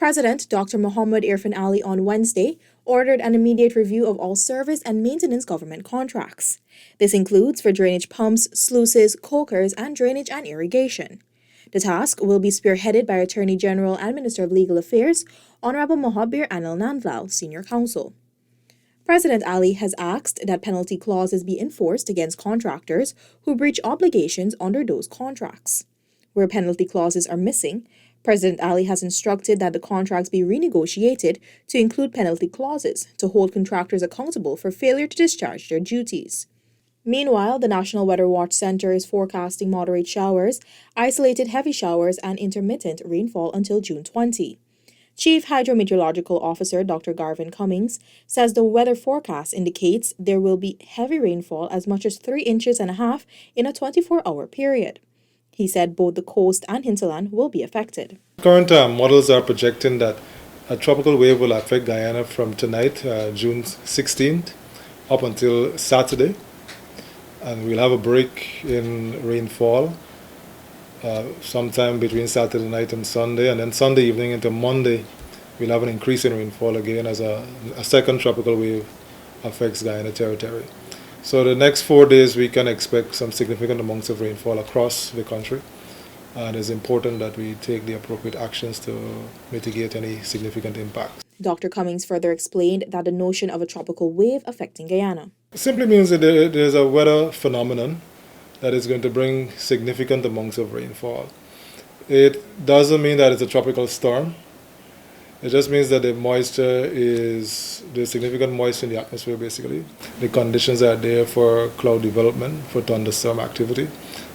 President Dr. Mohammed Irfan Ali on Wednesday ordered an immediate review of all service and maintenance government contracts. This includes for drainage pumps, sluices, cokers, and drainage and irrigation. The task will be spearheaded by Attorney General and Minister of Legal Affairs, Honorable Mohabir Anil Nandlal, Senior Counsel. President Ali has asked that penalty clauses be enforced against contractors who breach obligations under those contracts. Where penalty clauses are missing, President Ali has instructed that the contracts be renegotiated to include penalty clauses to hold contractors accountable for failure to discharge their duties. Meanwhile, the National Weather Watch Center is forecasting moderate showers, isolated heavy showers, and intermittent rainfall until June 20. Chief Hydrometeorological Officer Dr. Garvin Cummings says the weather forecast indicates there will be heavy rainfall as much as 3.5 inches in a 24-hour period. He said both the coast and hinterland will be affected. Current models are projecting that a tropical wave will affect Guyana from tonight, June 16th, up until Saturday. And we'll have a break in rainfall sometime between Saturday night and Sunday. And then Sunday evening into Monday, we'll have an increase in rainfall again as a second tropical wave affects Guyana territory. So the next 4 days, we can expect some significant amounts of rainfall across the country. And it's important that we take the appropriate actions to mitigate any significant impact. Dr. Cummings further explained that the notion of a tropical wave affecting Guyana It simply means that there's a weather phenomenon that is going to bring significant amounts of rainfall. It doesn't mean that it's a tropical storm. It just means that there's significant moisture in the atmosphere, basically. The conditions are there for cloud development, for thunderstorm activity,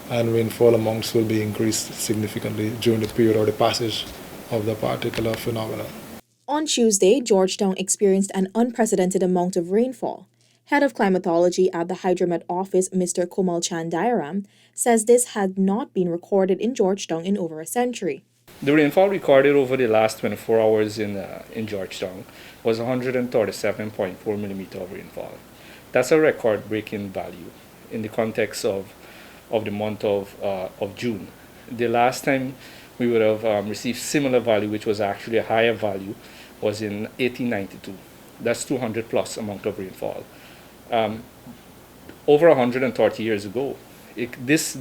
and rainfall amounts will be increased significantly during the period or the passage of the particular phenomenon. On Tuesday, Georgetown experienced an unprecedented amount of rainfall. Head of climatology at the Hydromet office, Mr. Komal Chand Diaram, says this had not been recorded in Georgetown in over a century. The rainfall recorded over the last 24 hours in Georgetown was 137.4 millimeter of rainfall. That's a record-breaking value in the context of the month of June. The last time we would have received similar value, which was actually a higher value, was in 1892. That's 200 plus amount of rainfall. Over 130 years ago. This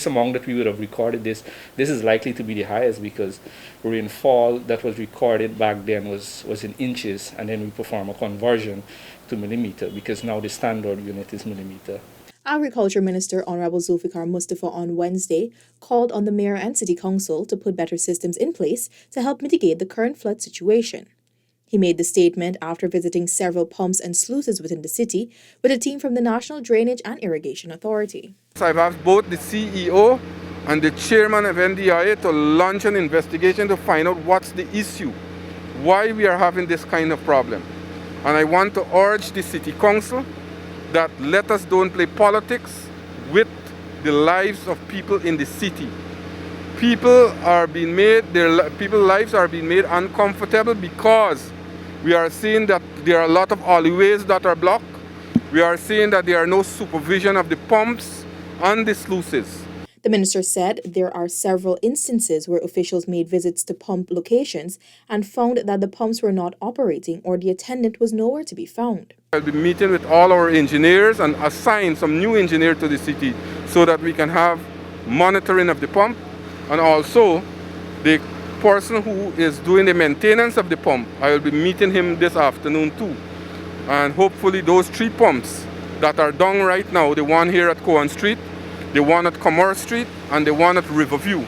amount that we would have recorded, this is likely to be the highest because rainfall that was recorded back then was in inches, and then we perform a conversion to millimeter because now the standard unit is millimeter. Agriculture Minister Honorable Zulfikar Mustafa on Wednesday called on the Mayor and City Council to put better systems in place to help mitigate the current flood situation. He made the statement after visiting several pumps and sluices within the city with a team from the National Drainage and Irrigation Authority. I've asked both the CEO and the chairman of NDIA to launch an investigation to find out what's the issue, why we are having this kind of problem. And I want to urge the City Council that let us don't play politics with the lives of people in the city. People's lives are being made uncomfortable because we are seeing that there are a lot of alleyways that are blocked. We are seeing that there are no supervision of the pumps and the sluices. The minister said there are several instances where officials made visits to pump locations and found that the pumps were not operating or the attendant was nowhere to be found. I'll be meeting with all our engineers and assign some new engineer to the city so that we can have monitoring of the pump, and also the person who is doing the maintenance of the pump. I will be meeting him this afternoon too. And hopefully those 3 pumps that are down right now, the one here at Cohen Street, the one at Commerce Street, and the one at Riverview,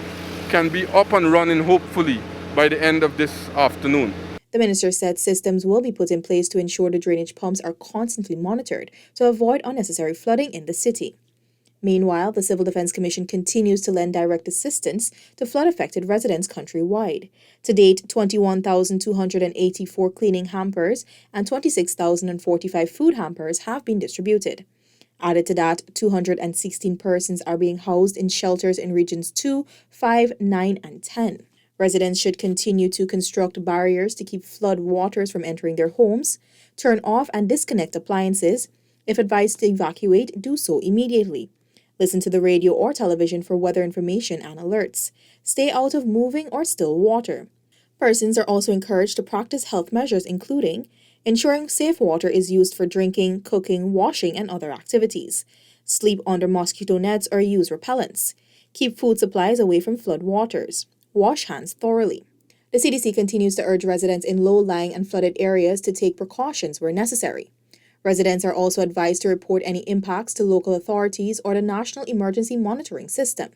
can be up and running hopefully by the end of this afternoon. The minister said systems will be put in place to ensure the drainage pumps are constantly monitored to avoid unnecessary flooding in the city. Meanwhile, the Civil Defense Commission continues to lend direct assistance to flood-affected residents countrywide. To date, 21,284 cleaning hampers and 26,045 food hampers have been distributed. Added to that, 216 persons are being housed in shelters in Regions 2, 5, 9, and 10. Residents should continue to construct barriers to keep flood waters from entering their homes, turn off and disconnect appliances. If advised to evacuate, do so immediately. Listen to the radio or television for weather information and alerts. Stay out of moving or still water. Persons are also encouraged to practice health measures, including ensuring safe water is used for drinking, cooking, washing, and other activities. Sleep under mosquito nets or use repellents. Keep food supplies away from flood waters. Wash hands thoroughly. The CDC continues to urge residents in low-lying and flooded areas to take precautions where necessary. Residents are also advised to report any impacts to local authorities or the National Emergency Monitoring System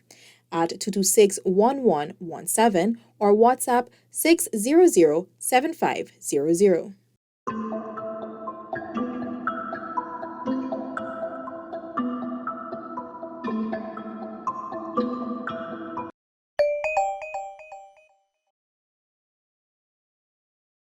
at 226-1117 or WhatsApp 600-7500.